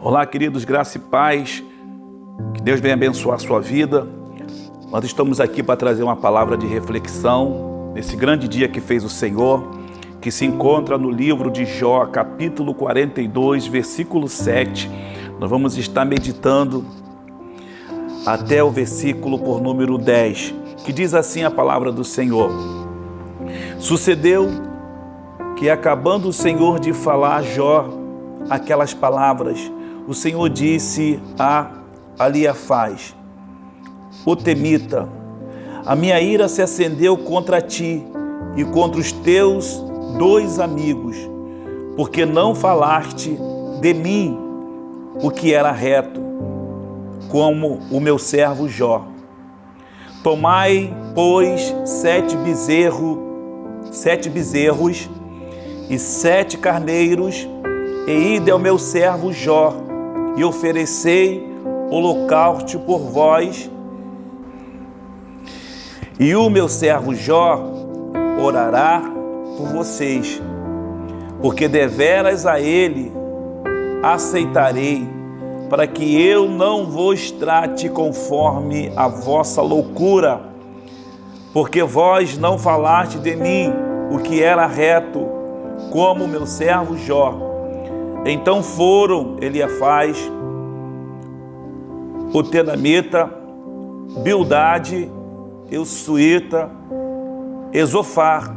Olá, queridos, graça e paz, que Deus venha abençoar a sua vida. Nós estamos aqui para trazer uma palavra de reflexão nesse grande dia que fez o Senhor, que se encontra no livro de Jó, capítulo 42, versículo 7. Nós vamos estar meditando até o versículo por número 10, que diz assim a palavra do Senhor. Sucedeu que, acabando o Senhor de falar a Jó aquelas palavras, o Senhor disse a Eliafaz, o temita: a minha ira se acendeu contra ti e contra os teus dois amigos, porque não falaste de mim o que era reto, como o meu servo Jó. Tomai, pois, 7 bezerros e 7 carneiros, e ide ao meu servo Jó, e oferecei holocausto por vós, e o meu servo Jó orará por vocês, porque deveras a ele aceitarei, para que eu não vos trate conforme a vossa loucura, porque vós não falaste de mim o que era reto, como meu servo Jó. Então foram Eliafaz, o tenamita, Bildade, o suíta, Esofar,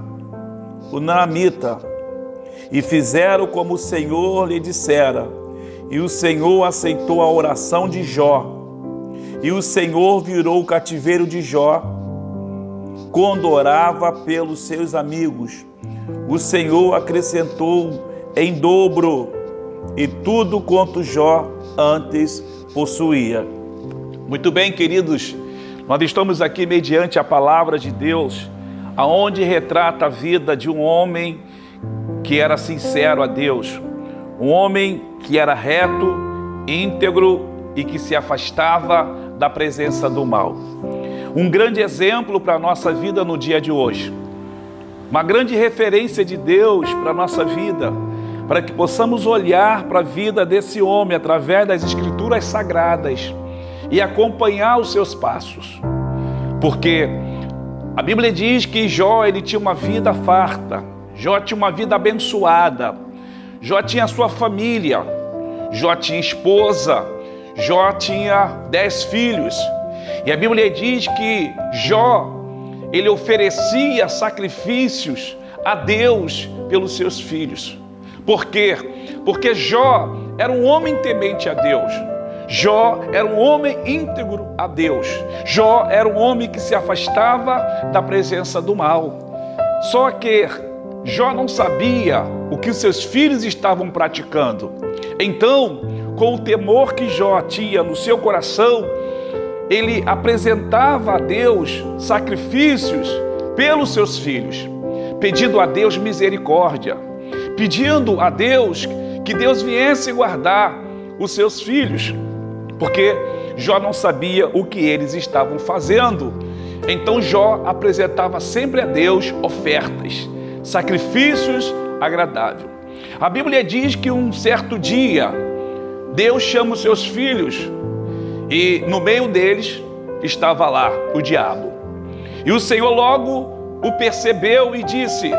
o naamita, e fizeram como o Senhor lhe dissera. E o Senhor aceitou a oração de Jó, e o Senhor virou o cativeiro de Jó quando orava pelos seus amigos. O Senhor acrescentou em dobro e tudo quanto Jó antes possuía. Muito bem, queridos, nós estamos aqui mediante a palavra de Deus, aonde retrata a vida de um homem que era sincero a Deus, um homem que era reto, íntegro e que se afastava da presença do mal. Um grande exemplo para a nossa vida no dia de hoje, uma grande referência de Deus para a nossa vida, para que possamos olhar para a vida desse homem através das Escrituras Sagradas e acompanhar os seus passos. Porque a Bíblia diz que Jó, ele tinha uma vida farta, Jó tinha uma vida abençoada, Jó tinha sua família, Jó tinha esposa, Jó tinha 10 filhos. E a Bíblia diz que Jó, ele oferecia sacrifícios a Deus pelos seus filhos. Por quê? Porque Jó era um homem temente a Deus. Jó era um homem íntegro a Deus. Jó era um homem que se afastava da presença do mal. Só que Jó não sabia o que os seus filhos estavam praticando. Então, com o temor que Jó tinha no seu coração, ele apresentava a Deus sacrifícios pelos seus filhos, pedindo a Deus misericórdia, pedindo a Deus que Deus viesse guardar os seus filhos, porque Jó não sabia o que eles estavam fazendo. Então Jó apresentava sempre a Deus ofertas, sacrifícios agradáveis. A Bíblia diz que um certo dia Deus chama os seus filhos e no meio deles estava lá o diabo. E o Senhor logo o percebeu e disse: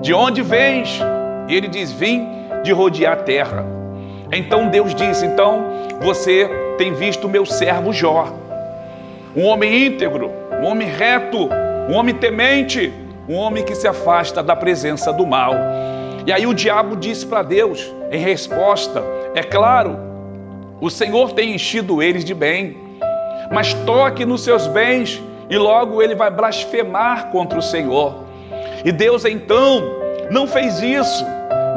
de onde vens? E ele diz: vim de rodear a terra. Então Deus disse: então você tem visto o meu servo Jó, um homem íntegro, um homem reto, um homem temente, um homem que se afasta da presença do mal. E aí o diabo disse para Deus, em resposta: é claro, o Senhor tem enchido eles de bem, mas toque nos seus bens e logo ele vai blasfemar contra o Senhor. E Deus então não fez isso,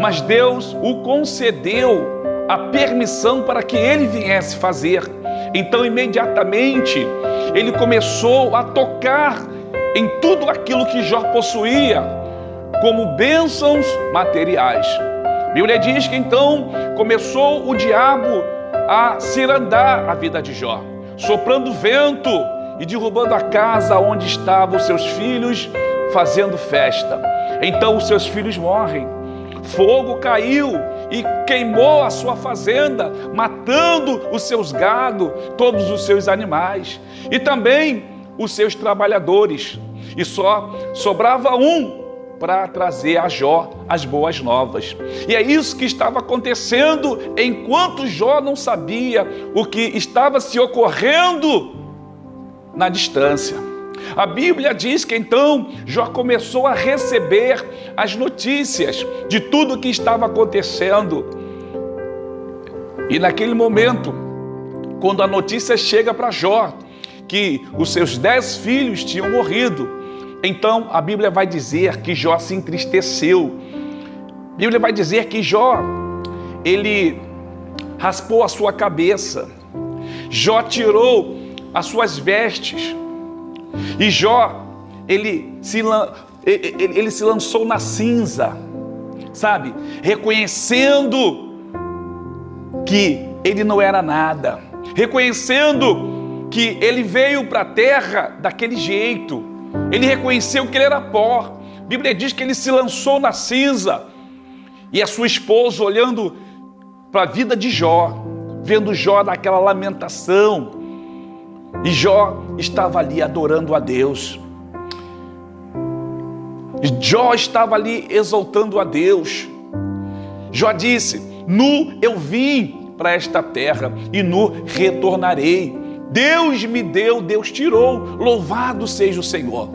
mas Deus o concedeu a permissão para que ele viesse fazer. Então imediatamente ele começou a tocar em tudo aquilo que Jó possuía como bênçãos materiais. A Bíblia diz que então começou o diabo a cirandar a vida de Jó, soprando vento e derrubando a casa onde estavam os seus filhos, fazendo festa. Então os seus filhos morrem. Fogo caiu e queimou a sua fazenda, matando os seus gado, todos os seus animais e também os seus trabalhadores. E só sobrava um para trazer a Jó as boas novas. E é isso que estava acontecendo enquanto Jó não sabia o que estava se ocorrendo na distância. A Bíblia diz que então Jó começou a receber as notícias de tudo o que estava acontecendo. E naquele momento, quando a notícia chega para Jó, que os seus 10 filhos tinham morrido, então a Bíblia vai dizer que Jó se entristeceu. A Bíblia vai dizer que Jó, ele raspou a sua cabeça. Jó tirou as suas vestes. E Jó, ele se lançou na cinza, sabe? Reconhecendo que ele não era nada. Reconhecendo que ele veio para a terra daquele jeito. Ele reconheceu que ele era pó. A Bíblia diz que ele se lançou na cinza. E a sua esposa olhando para a vida de Jó, vendo Jó naquela lamentação. E Jó estava ali adorando a Deus. Jó estava ali exaltando a Deus. Jó disse: nu eu vim para esta terra e nu retornarei. Deus me deu, Deus tirou, louvado seja o Senhor.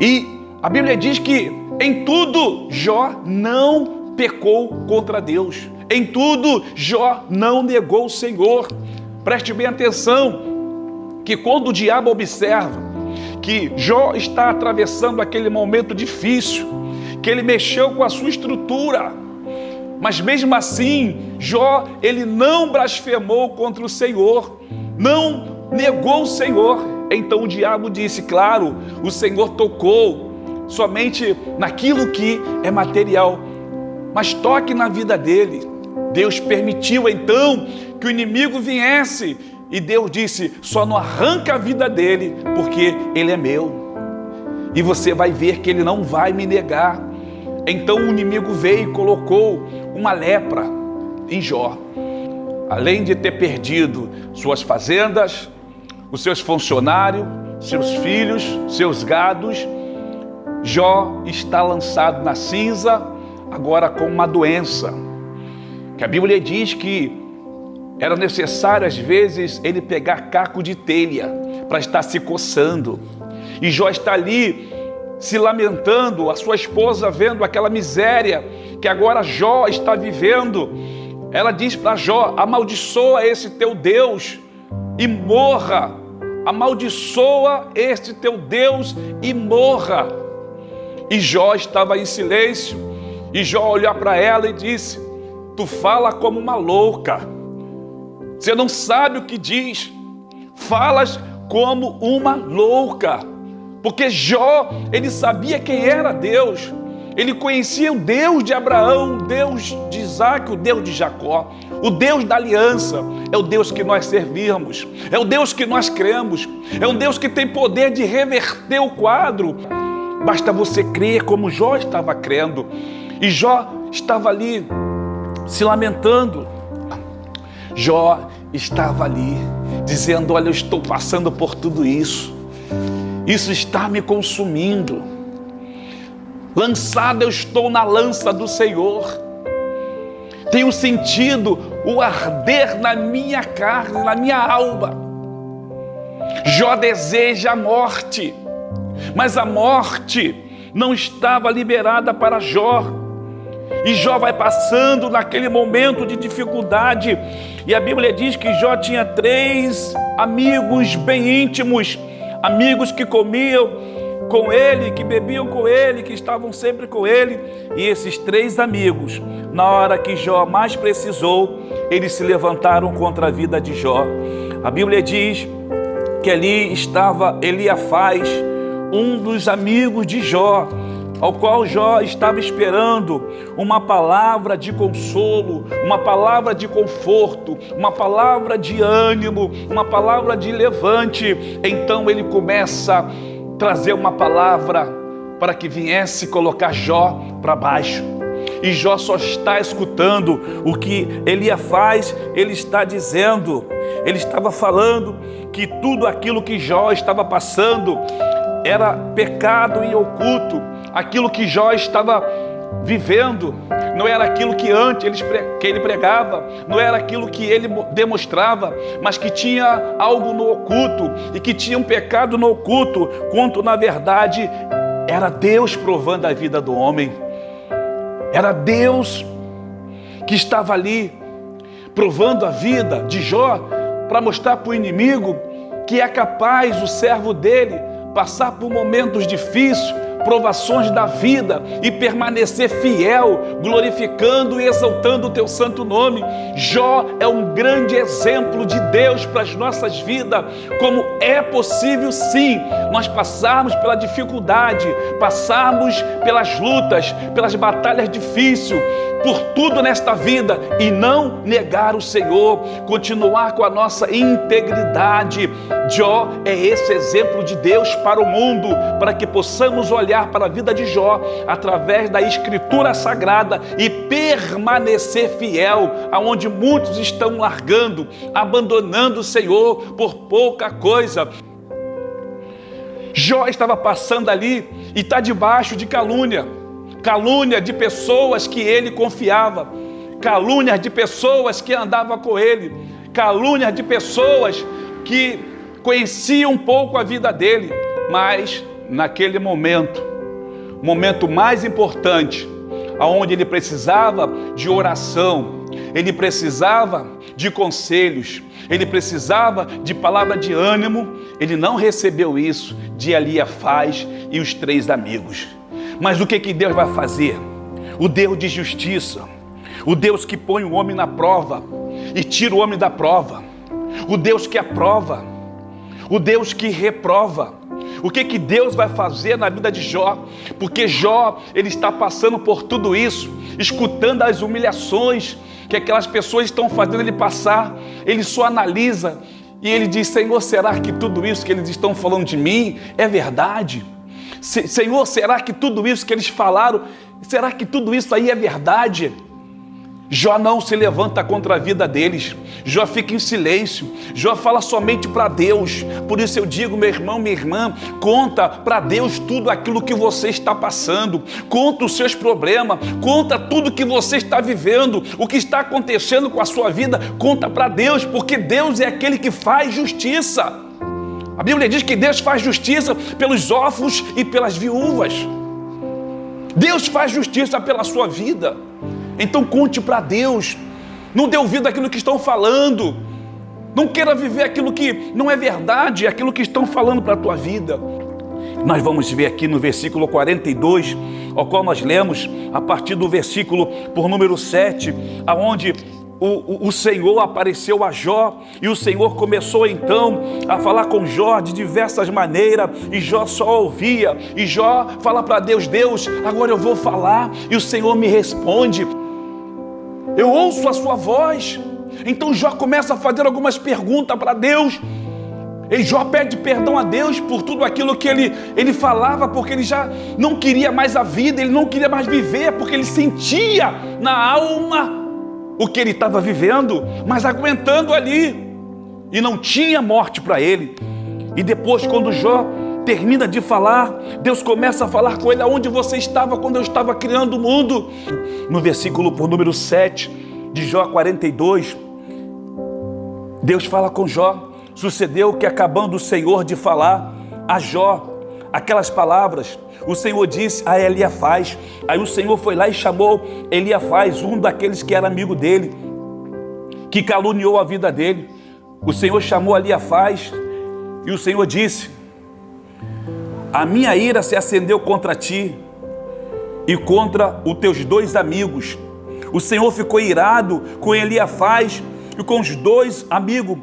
E a Bíblia diz que em tudo Jó não pecou contra Deus. Em tudo Jó não negou o Senhor. Preste bem atenção, que quando o diabo observa que Jó está atravessando aquele momento difícil, que ele mexeu com a sua estrutura, mas mesmo assim, Jó, ele não blasfemou contra o Senhor, não negou o Senhor. Então o diabo disse: claro, o Senhor tocou somente naquilo que é material, mas toque na vida dele. Deus permitiu então que o inimigo viesse, e Deus disse: só não arranca a vida dele, porque ele é meu. E você vai ver que ele não vai me negar. Então o inimigo veio e colocou uma lepra em Jó. Além de ter perdido suas fazendas, os seus funcionários, seus filhos, seus gados, Jó está lançado na cinza, agora com uma doença, que a Bíblia diz que era necessário às vezes ele pegar caco de telha para estar se coçando. E Jó está ali se lamentando, a sua esposa vendo aquela miséria que agora Jó está vivendo. Ela diz para Jó: amaldiçoa esse teu Deus e morra. Amaldiçoa este teu Deus e morra. E Jó estava em silêncio. E Jó olhou para ela e disse: tu fala como uma louca. Você não sabe o que diz. Falas como uma louca. Porque Jó, ele sabia quem era Deus. Ele conhecia o Deus de Abraão, o Deus de Isaac, o Deus de Jacó. O Deus da aliança é o Deus que nós servimos. É o Deus que nós cremos. É um Deus que tem poder de reverter o quadro. Basta você crer como Jó estava crendo. E Jó estava ali se lamentando. Jó estava ali dizendo: olha, eu estou passando por tudo isso. Isso está me consumindo. Lançado eu estou na lança do Senhor. Tenho sentido o arder na minha carne, na minha alma. Jó deseja a morte, mas a morte não estava liberada para Jó. E Jó vai passando naquele momento de dificuldade. E a Bíblia diz que Jó tinha 3 amigos bem íntimos, amigos que comiam com ele, que bebiam com ele, que estavam sempre com ele. E esses 3 amigos, na hora que Jó mais precisou, eles se levantaram contra a vida de Jó. A Bíblia diz que ali estava Eliafaz, um dos amigos de Jó, ao qual Jó estava esperando uma palavra de consolo, uma palavra de conforto, uma palavra de ânimo, uma palavra de levante. Então ele começa a trazer uma palavra para que viesse colocar Jó para baixo. e Jó só está escutando o que Eliafaz ele está dizendo. Ele estava falando que tudo aquilo que Jó estava passando era pecado em oculto. Aquilo que Jó estava vivendo não era aquilo que antes ele pregava, não era aquilo que ele demonstrava, mas que tinha algo no oculto e que tinha um pecado no oculto, quanto na verdade era Deus provando a vida do homem. Era Deus que estava ali provando a vida de Jó para mostrar para o inimigo que é capaz o servo dele passar por momentos difíceis, provações da vida e permanecer fiel, glorificando e exaltando o teu santo nome. Jó é um grande exemplo de Deus para as nossas vidas, como é possível sim nós passarmos pela dificuldade, passarmos pelas lutas, pelas batalhas difíceis, por tudo nesta vida e não negar o Senhor, continuar com a nossa integridade. Jó é esse exemplo de Deus para o mundo, para que possamos olhar para a vida de Jó através da Escritura Sagrada e permanecer fiel, aonde muitos estão largando, abandonando o Senhor por pouca coisa. Jó estava passando ali e está debaixo de calúnia de pessoas que ele confiava, calúnia de pessoas que andavam com ele, calúnia de pessoas que conheciam um pouco a vida dele, mas naquele momento mais importante, aonde ele precisava de oração, ele precisava de conselhos, ele precisava de palavra de ânimo, ele não recebeu isso de Eliafaz e os 3 amigos. Mas o que Deus vai fazer? O Deus de justiça, o Deus que põe o homem na prova e tira o homem da prova, o Deus que aprova, o Deus que reprova. O que Deus vai fazer na vida de Jó? Porque Jó, ele está passando por tudo isso, escutando as humilhações que aquelas pessoas estão fazendo ele passar. Ele só analisa e ele diz: Senhor, será que tudo isso que eles estão falando de mim é verdade? Senhor, será que tudo isso que eles falaram, será que tudo isso aí é verdade? Jó não se levanta contra a vida deles, Jó fica em silêncio, Jó fala somente para Deus. Por isso eu digo, meu irmão, minha irmã, conta para Deus tudo aquilo que você está passando, conta os seus problemas, conta tudo que você está vivendo, o que está acontecendo com a sua vida, conta para Deus, porque Deus é aquele que faz justiça. A Bíblia diz que Deus faz justiça pelos órfãos e pelas viúvas. Deus faz justiça pela sua vida. Então conte para Deus. Não dê ouvido àquilo que estão falando. Não queira viver aquilo que não é verdade, aquilo que estão falando para a tua vida. Nós vamos ver aqui no versículo 42, ao qual nós lemos a partir do versículo por número 7, aonde o Senhor apareceu a Jó e o Senhor começou então a falar com Jó de diversas maneiras e Jó só ouvia. E Jó fala para Deus: Deus, agora eu vou falar. E o Senhor me responde: eu ouço a sua voz. Então Jó começa a fazer algumas perguntas para Deus. E Jó pede perdão a Deus por tudo aquilo que ele falava, porque ele já não queria mais a vida, ele não queria mais viver, porque ele sentia na alma o que ele estava vivendo, mas aguentando ali, e não tinha morte para ele. E depois, quando Jó termina de falar, Deus começa a falar com ele: aonde você estava quando eu estava criando o mundo? No versículo por número 7 de Jó 42, Deus fala com Jó. Sucedeu que, acabando o Senhor de falar a Jó aquelas palavras, o Senhor disse a Eliafaz. Aí o Senhor foi lá e chamou Eliafaz, um daqueles que era amigo dele, que caluniou a vida dele. O Senhor chamou Eliafaz e o Senhor disse: a minha ira se acendeu contra ti e contra os teus 2 amigos. O Senhor ficou irado com Eliafaz e com os 2 amigos,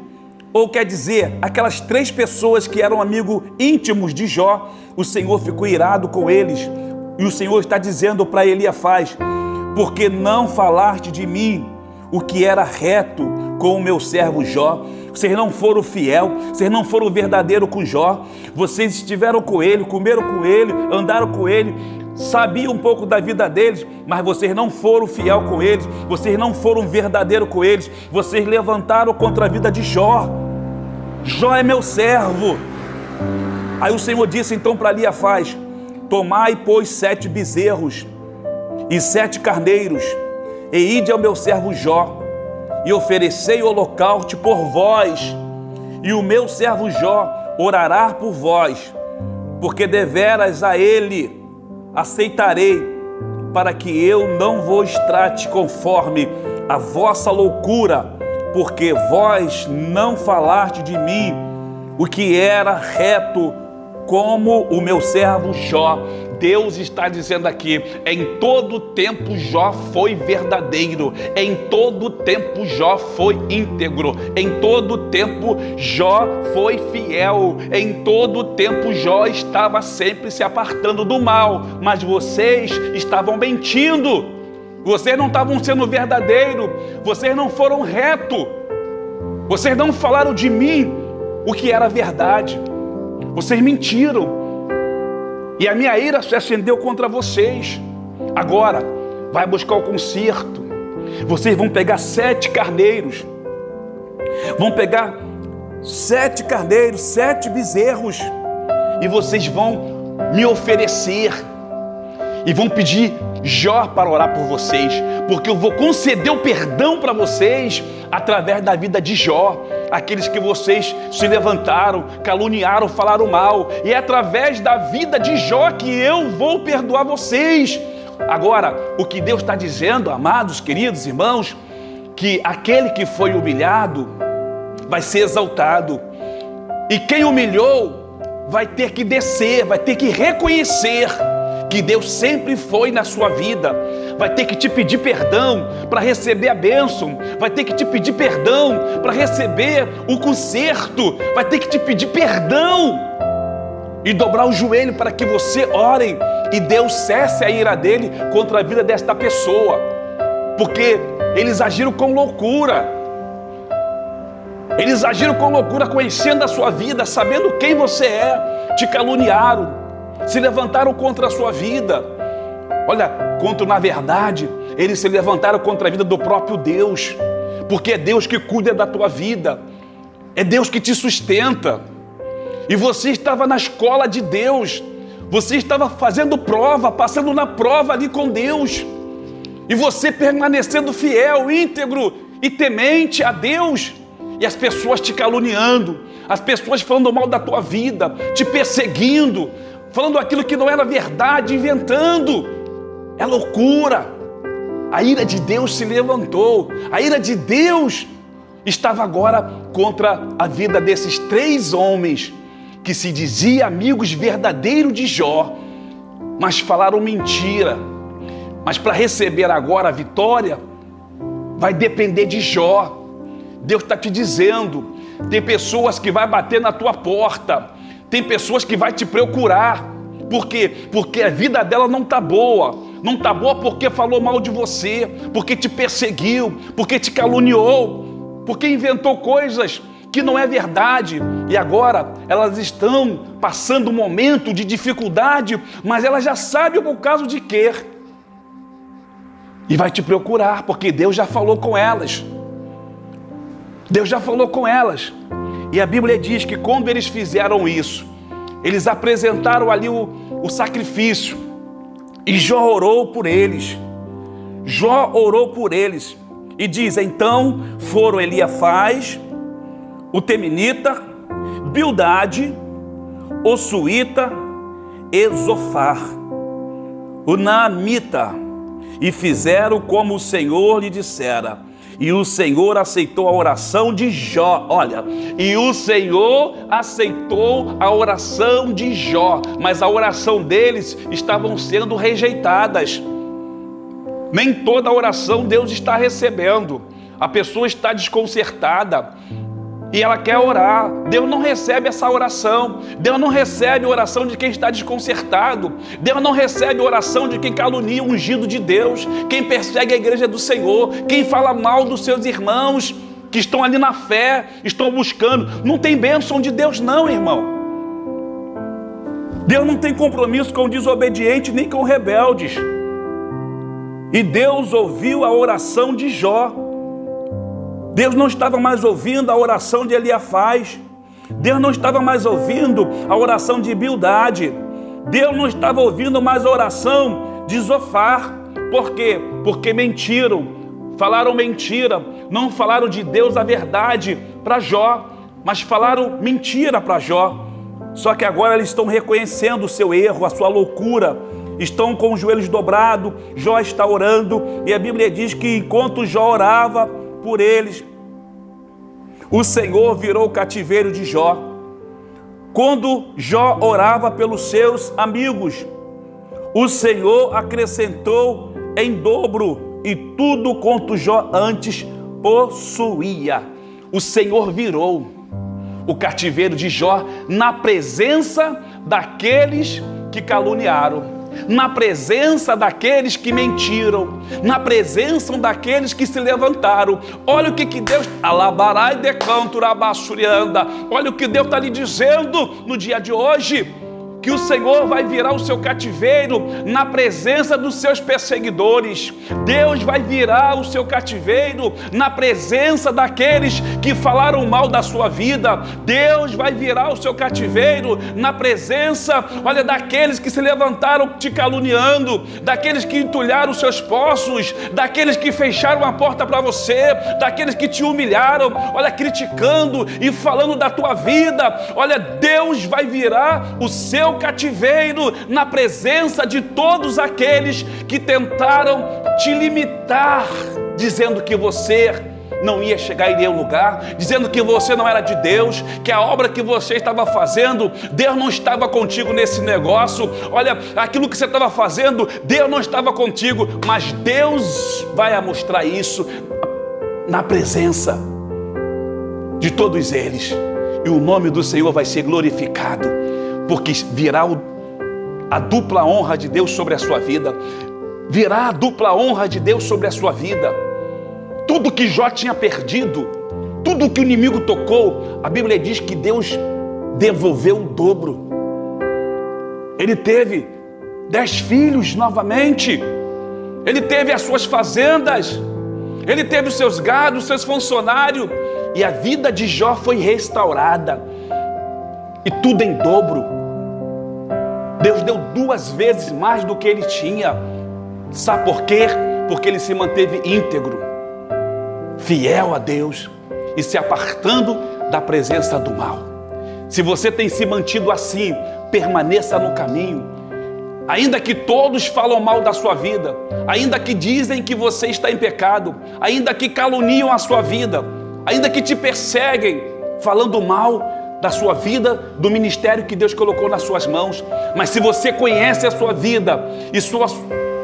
ou quer dizer, aquelas 3 pessoas que eram amigos íntimos de Jó. O Senhor ficou irado com eles. E o Senhor está dizendo para Eliafaz: porque não falaste de mim o que era reto com o meu servo Jó? Vocês não foram fiel, vocês não foram verdadeiro com Jó. Vocês estiveram com ele, comeram com ele, andaram com ele, sabia um pouco da vida deles, mas vocês não foram fiel com eles, vocês não foram verdadeiro com eles, vocês levantaram contra a vida de Jó. Jó é meu servo. Aí o Senhor disse então para Eliafaz: tomai, pois, 7 bezerros e 7 carneiros, e ide ao meu servo Jó, e oferecei holocausto por vós, e o meu servo Jó orará por vós, porque deveras a ele aceitarei, para que eu não vos trate conforme a vossa loucura, porque vós não falaste de mim o que era reto, como o meu servo Jó. Deus está dizendo aqui: em todo tempo Jó foi verdadeiro, em todo tempo Jó foi íntegro, em todo tempo Jó foi fiel, em todo tempo Jó estava sempre se apartando do mal, mas vocês estavam mentindo, vocês não estavam sendo verdadeiros, vocês não foram retos, vocês não falaram de mim o que era verdade, vocês mentiram. E a minha ira se acendeu contra vocês. Agora, vai buscar o conserto. Vocês vão pegar 7 carneiros. Vão pegar 7 carneiros, 7 bezerros. E vocês vão me oferecer. E vão pedir Jó para orar por vocês. Porque eu vou conceder o perdão para vocês através da vida de Jó. Aqueles que vocês se levantaram, caluniaram, falaram mal. E é através da vida de Jó que eu vou perdoar vocês. Agora, o que Deus está dizendo, amados, queridos irmãos, que aquele que foi humilhado vai ser exaltado. E quem humilhou vai ter que descer, vai ter que reconhecer que Deus sempre foi na sua vida, vai ter que te pedir perdão para receber a bênção, vai ter que te pedir perdão para receber o conserto, vai ter que te pedir perdão e dobrar o joelho para que você ore e Deus cesse a ira dele contra a vida desta pessoa, porque eles agiram com loucura. Eles agiram com loucura, conhecendo a sua vida, sabendo quem você é, te caluniaram, se levantaram contra a sua vida. Olha, na verdade, eles se levantaram contra a vida do próprio Deus, porque é Deus que cuida da tua vida, é Deus que te sustenta. E você estava na escola de Deus, você estava fazendo prova, passando na prova ali com Deus, e você permanecendo fiel, íntegro e temente a Deus, e as pessoas te caluniando, as pessoas falando mal da tua vida, te perseguindo, falando aquilo que não era verdade, inventando. É loucura. A ira de Deus se levantou. A ira de Deus estava agora contra a vida desses 3 homens que se diziam amigos verdadeiros de Jó, mas falaram mentira. Mas para receber agora a vitória, vai depender de Jó. Deus está te dizendo, tem pessoas que vai bater na tua porta, tem pessoas que vai te procurar. Por quê? Porque a vida dela não está boa. Não está boa porque falou mal de você, porque te perseguiu, porque te caluniou, porque inventou coisas que não é verdade. E agora elas estão passando um momento de dificuldade, mas elas já sabem o caso de quê. E vai te procurar, porque Deus já falou com elas. Deus já falou com elas. E a Bíblia diz que quando eles fizeram isso, eles apresentaram ali o sacrifício. E Jó orou por eles. Jó orou por eles. E diz, então foram Eliafaz, o temenita, Bildade, o suíta e Zofar, o naamita, e fizeram como o Senhor lhe dissera. E o Senhor aceitou a oração de Jó. Olha, e o Senhor aceitou a oração de Jó, mas a oração deles estavam sendo rejeitadas. Nem toda oração Deus está recebendo. A pessoa está desconcertada e ela quer orar. Deus não recebe essa oração. Deus não recebe a oração de quem está desconcertado. Deus não recebe a oração de quem calunia o ungido de Deus, quem persegue a igreja do Senhor, quem fala mal dos seus irmãos que estão ali na fé, estão buscando. Não tem bênção de Deus não, irmão. Deus não tem compromisso com o desobediente nem com rebeldes. E Deus ouviu a oração de Jó. Deus não estava mais ouvindo a oração de Eliafaz. Deus não estava mais ouvindo a oração de Bildade. Deus não estava ouvindo mais a oração de Zofar. Por quê? Porque mentiram, falaram mentira, não falaram de Deus a verdade para Jó, mas falaram mentira para Jó. Só que agora eles estão reconhecendo o seu erro, a sua loucura, estão com os joelhos dobrados, Jó está orando, e a Bíblia diz que enquanto Jó orava por eles, o Senhor virou o cativeiro de Jó. Quando Jó orava pelos seus amigos, o Senhor acrescentou em dobro e tudo quanto Jó antes possuía. O Senhor virou o cativeiro de Jó na presença daqueles que caluniaram, na presença daqueles que mentiram, na presença daqueles que se levantaram. Olha o que Deus, alabarai de canto rabassurianda, olha o que Deus está lhe dizendo no dia de hoje, que o Senhor vai virar o seu cativeiro na presença dos seus perseguidores. Deus vai virar o seu cativeiro na presença daqueles que falaram mal da sua vida. Deus vai virar o seu cativeiro na presença, olha, daqueles que se levantaram te caluniando, daqueles que entulharam os seus poços, daqueles que fecharam a porta para você, daqueles que te humilharam, olha, criticando e falando da tua vida. Olha, Deus vai virar o seu cativeiro na presença de todos aqueles que tentaram te limitar, dizendo que você não ia chegar em nenhum lugar, dizendo que você não era de Deus, que a obra que você estava fazendo, Deus não estava contigo nesse negócio. Olha, aquilo que você estava fazendo, Deus não estava contigo, mas Deus vai mostrar isso na presença de todos eles, e o nome do Senhor vai ser glorificado, porque virá a dupla honra de Deus sobre a sua vida. Virá a dupla honra de Deus sobre a sua vida. Tudo que Jó tinha perdido, tudo que o inimigo tocou, a Bíblia diz que Deus devolveu o dobro. Ele teve 10 filhos novamente, ele teve as suas fazendas, ele teve os seus gados, os seus funcionários, e a vida de Jó foi restaurada, e tudo em dobro. Deus deu 2 vezes mais do que ele tinha. Sabe por quê? Porque ele se manteve íntegro, fiel a Deus e se apartando da presença do mal. Se você tem se mantido assim, permaneça no caminho. Ainda que todos falam mal da sua vida, ainda que dizem que você está em pecado, ainda que caluniam a sua vida, ainda que te perseguem, falando mal da sua vida, do ministério que Deus colocou nas suas mãos. Mas se você conhece a sua vida e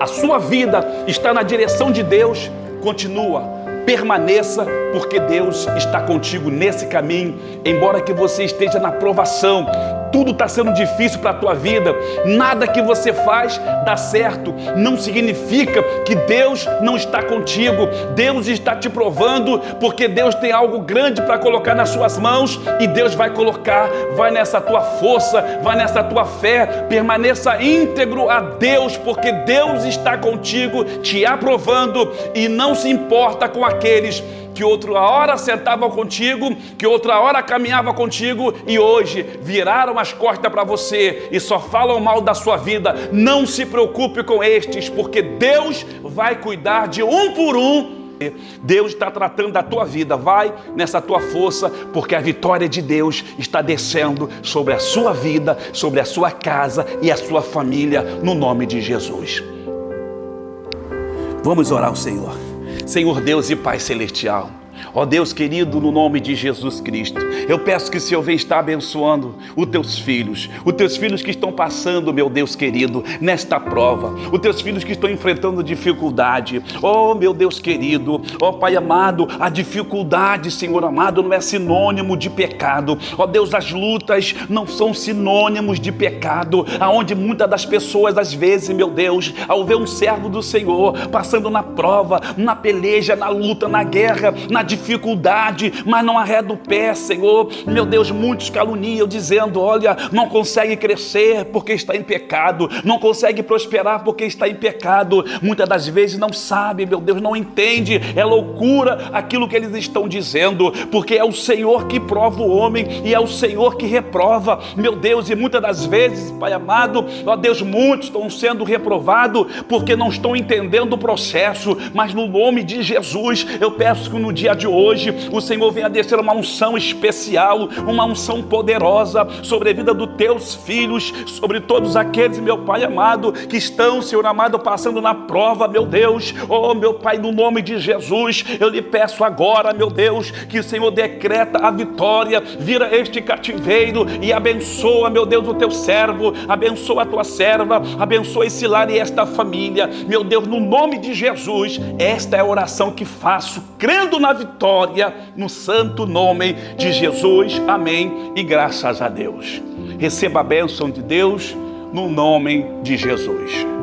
a sua vida está na direção de Deus, continua, permaneça, porque Deus está contigo nesse caminho. Embora que você esteja na provação, tudo está sendo difícil para a tua vida, nada que você faz dá certo, não significa que Deus não está contigo. Deus está te provando, porque Deus tem algo grande para colocar nas suas mãos, e Deus vai colocar. Vai nessa tua força, vai nessa tua fé, permaneça íntegro a Deus, porque Deus está contigo, te aprovando, e não se importa com aqueles que outra hora sentavam contigo, que outra hora caminhavam contigo e hoje viraram as costas para você e só falam mal da sua vida. Não se preocupe com estes, porque Deus vai cuidar de um por um. Deus está tratando da tua vida. Vai nessa tua força, porque a vitória de Deus está descendo sobre a sua vida, sobre a sua casa e a sua família, no nome de Jesus. Vamos orar ao Senhor. Senhor Deus e Pai Celestial, ó Deus querido, no nome de Jesus Cristo, eu peço que o Senhor venha estar abençoando os teus filhos que estão passando, meu Deus querido, nesta prova, os teus filhos que estão enfrentando dificuldade. Ó meu Deus querido, ó Pai amado, a dificuldade, Senhor amado, não é sinônimo de pecado. Ó Deus, as lutas não são sinônimos de pecado, aonde muitas das pessoas, às vezes, meu Deus, ao ver um servo do Senhor passando na prova, na peleja, na luta, na guerra, na dificuldade, mas não arreda o pé, Senhor. Meu Deus, muitos caluniam dizendo, olha, não consegue crescer porque está em pecado, não consegue prosperar porque está em pecado. Muitas das vezes não sabe, meu Deus, não entende, é loucura aquilo que eles estão dizendo, porque é o Senhor que prova o homem e é o Senhor que reprova, meu Deus. E muitas das vezes, Pai amado, ó Deus, muitos estão sendo reprovados porque não estão entendendo o processo, mas no nome de Jesus, eu peço que no dia de hoje, o Senhor venha descer uma unção especial, uma unção poderosa sobre a vida dos teus filhos, sobre todos aqueles, meu Pai amado, que estão, Senhor amado, passando na prova, meu Deus. Oh, meu Pai, no nome de Jesus, eu lhe peço agora, meu Deus, que o Senhor decreta a vitória, vira este cativeiro e abençoa, meu Deus, o teu servo, abençoa a tua serva, abençoa esse lar e esta família, meu Deus, no nome de Jesus. Esta é a oração que faço, crendo na vitória, no santo nome de Jesus, amém, e graças a Deus. Receba a bênção de Deus, no nome de Jesus.